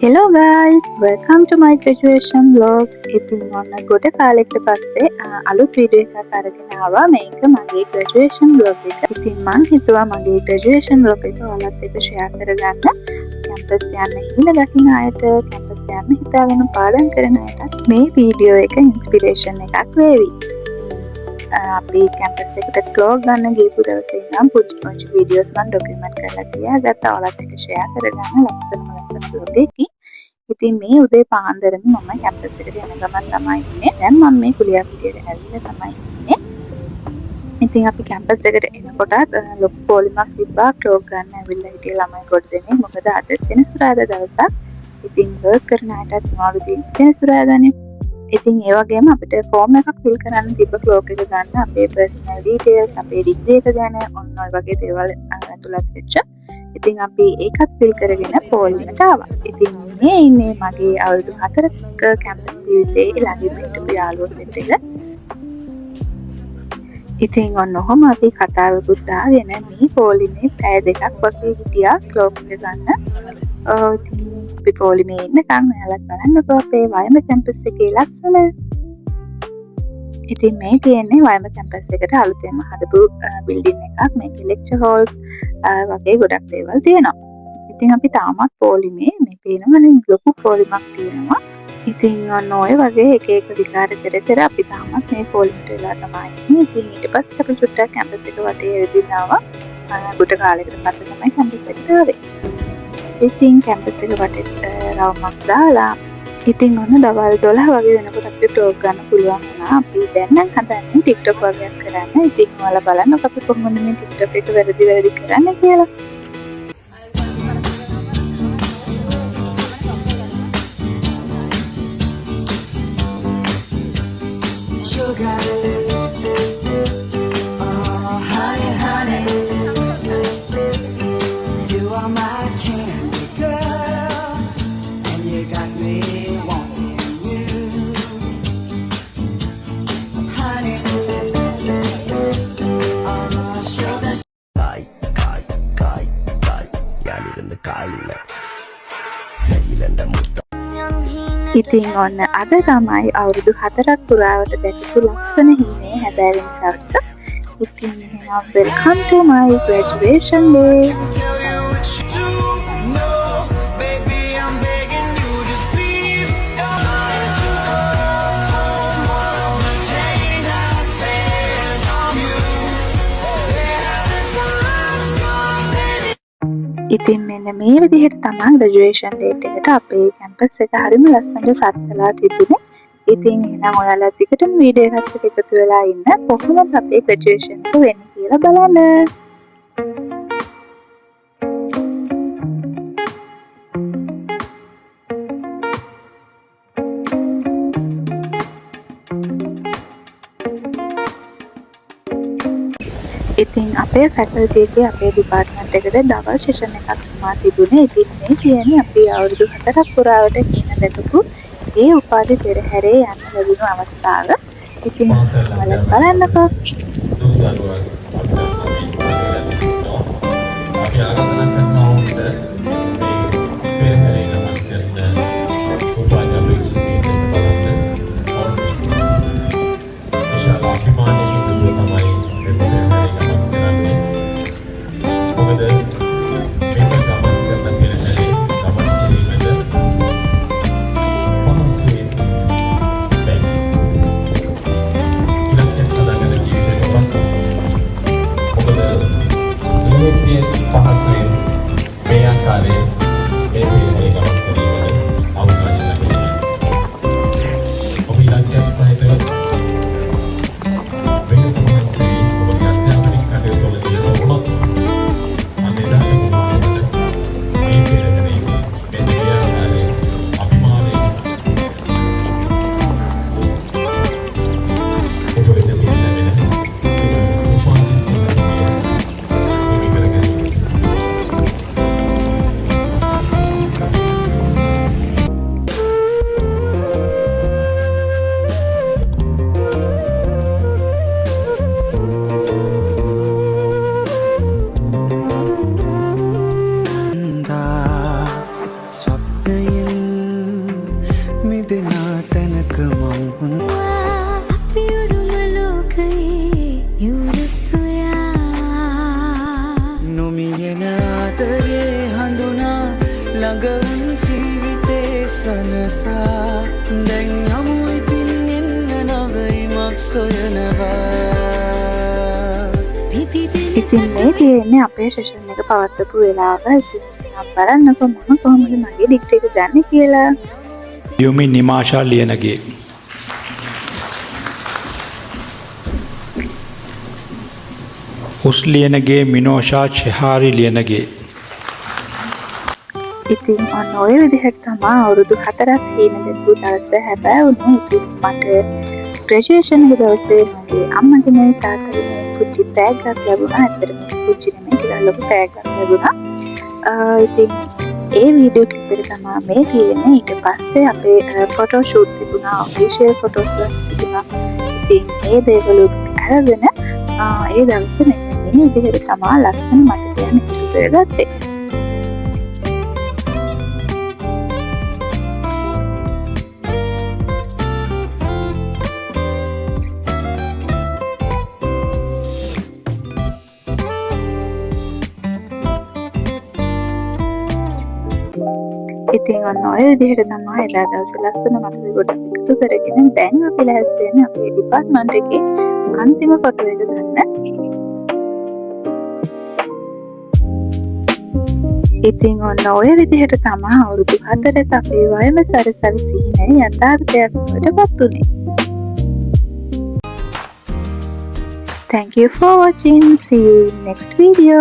Hello guys, welcome to my graduation vlog. ඉතින් ඔන්න ගොඩ කාලෙකට පස්සේ අලුත් වීඩියෝ එකක් අරගෙන ආවා. මේක මගේ graduation vlog එක. ඉතින් මං හිතුවා මගේ graduation vlog එක ඔයාලත් එක්ක share කරගන්න. කැම්පස් යන්න හිල දකින්න අයට, කැම්පස් යන්න හිතාගෙන පාඩම් කරන අයට මේ වීඩියෝ එක ඉන්ස්පිරේෂන් එකක් වේවි. අපි කැම්පස් එකට vlog ගන්න ගිහපු දවසේ ඉඳන් පුංචි වීඩියෝස් මම ඩොකියුමන්ට් කරලා තියාගත්තා. ඔයාලත් එක්ක share කරගන්න ලස්සන vlog එකකින්. ඉතින් මේ උදේ පාන්දරම මම කැම්පස් එකට යන ගමන් තමයි ඉන්නේ. දැන් මම මේ කුලියාපිටියට ඇවිල්ලා තමයි ඉන්නේ. ඉතින් අපි කැම්පස් එකට එනකොටත් ලොකු පොලිමක් තිබ්බා ක්ලෝක් ගන්න ඇවිල්ලා හිටිය ළමයි කොට දෙනෙක්. මොකද අද සෙනසුරාදා දවසක්. ඉතින් වර්ක් කරන අයටත් මොනවද තියෙන්නේ සෙනසුරාදානේ. ඉතින් ඒ වගේම අපිට ෆෝම් එකක් ෆිල් කරන්න තිබ්බ ක්ලෝක් එක ගන්න අපේ පර්සනල් ඩීටේල්ස්, අපේ ඩිග්‍රී එක ගැන ඔන්න ඔය වගේ දේවල් ඇතුළත් වෙච්ච. ඉතින් අපි ඒකත් ෆිල් කරගෙන පොලිමට ආවා. ඉතින් මේ ඉන්නේ මගේ අවුරුදු 4ක කැම්පස් ජීවිතේ ළඟින් හිටපු යාළුවෝ සෙට් එක. ඉතින් ඔන්න ඔහොම අපි කතාවකුත් දාගෙන මේ පොලිමේ පැය දෙකක් වගේ හිටියා ක්ලෝක් එක ගන්න. ඉතින් අපි පොලිමේ ඉන්නකම් ඔයාලත් බලන්නකෝ අපේ වයඹ කැම්පස් එකේ ලස්සන. ඉතින් මේ කියන්නේ වයඹ කැම්පස් එකට අලුතෙන්ම හදපු බිල්ඩින් එකක්. මේකේ ලෙක්චර් හෝල්ස් වගේ ගොඩක් දේවල් තියෙනවා. ඉතින් අපි තාමත් පොලිමේ මේ පේනවනේ ලොකු පොලිමක් තියෙනවා. ඉතින් ඔන්න ඔය වගේ එක එක විකාර කර අපි තාමත් මේ පොලිමට වෙලා තමයි ඉන්නේ. ඉතින් ඊට පස්සේ අපි චුට්ටක් කැම්පස් එක වටේ ඇවිදින්න ආවා. ගොඩ කාලයකට පස්සේ තමයි කැම්පස් එකට ආවේ. ඉතින් කැම්පස් එක වටේට රවුමක් දාලා ඉතින් ඔන්න දවල් 12 වගේ වෙනකොට අපිට ටෝක් ගන්න පුළුවන් වුණා. අපි දැන් නම් හදන්නේ TikTok වගේක් කරන්න. ඉතින් ඔයාලා බලන්නකෝ අපි කොහොමද මේ TikTok එක වැරදි කරන්නේ කියලා. Sugar, oh honey, honey, you are my candy girl, and you got me wanting you, honey. Sugar. Kai, yaaniren kailla, neilenda mutta. ඉතින් ඔන්න අද තමයි අවුරුදු 4ක් පුරාවට දැකපු ලස්සන හිමේ හැබෑවෙන දවස. ඉතින් එහෙනම් welcome to my graduation day. ඉතින් මෙන්න මේ විදිහට තමයි graduation date එකට අපේ කැම්පස් එක හරිම ලස්සනට සත්සලා තිබුණේ. ඉතින් එහෙනම් ඔයාලා දිගටම වීඩියෝ එකත් එක්ක එකතු වෙලා ඉන්න කොහොමද අපේ graduation එක වෙන්නේ කියලා බලන්න. ඉතින් අපේ ෆැකල්ටි එකේ අපේ ඩිපාර්ට්මන්ට් එකට ඩබල් සෙෂන් එකක් තමයි තිබුණේ. ඉතින් මේ කියන්නේ අපි අවුරුදු 4ක් පුරාවට හින දැකපු ඒ උපාධි පෙරහැරේ යන්න ලැබුණු අවස්ථාව. ඉතින් ඔයාලා බලන්නකෝ. පහසුවෙන් මනයෙන් මිදෙනා තැනක මං අපි උරුම ලෝකයේ යුරුසුයා නොමියෙන ආදරේ හඳුනා ළඟවුන් ජීවිතේ සනසා දැන් යමු ඉතින් එන්න නවයිමක් සොයනවා ඉතින් මේ තියෙන්නේ අපේ සෙෂන් එක පවත්වපු වෙලාව. ඉතින් බලන්නකො මම කොහොමද මගේ ඩික්ට් එක ගන්න කියලා. යුමි නිමාෂා ලියනගේ උස් ලියනගේ මිනෝෂා චෙහාරි ලියනගේ. ඉතින් ඔන්න ඔය විදිහට තමයි අවුරුදු 4ක් හීන දෙපු දවස හැබැයි උනේ. ඉතින් මට ග්‍රැජුවේෂන් එක දවසේ මගේ අම්මගෙනුයි තාත්තගෙනුයි පුංචි බෑග් එකක් ලැබුණා. ඇත්තටම පුංචි නෙමෙයි ටිකක් ලොකු බෑග් එකක් ලැබුණා. ඉතින් ඒ වීඩියෝ ක්ලිප් එක තමයි මේ තියෙන්නේ. ඊට පස්සේ අපේ ෆොටෝ ෂූට් තිබුණා, ඔෆිෂියල් ෆොටෝස් තිබුණා. ඉතින් මේ දේවල් අරගෙන ඒ දවසේ මෙන්න මේ විදිහට තමයි ලස්සන මතකයන් එකතු කරගත්තේ. ඉතින් ඔන්න ඔය විදිහට තමයි එදා දවසේ ලස්සන මතක ගොඩක් එකතු කරගෙන දැන් අපි ලෑස්ති වෙන්නේ අපේ ඩිපාර්ට්මන්ට් එකේ අන්තිම ෆොටෝ එක ගන්න. ඉතින් ඔන්න ඔය විදිහට තමයි අවුරුදු 4ක අපේ වයම සරසවි සිහිනය යථාර්ථයක් බවට පත් වුනේ. Thank you for watching. See you in next video.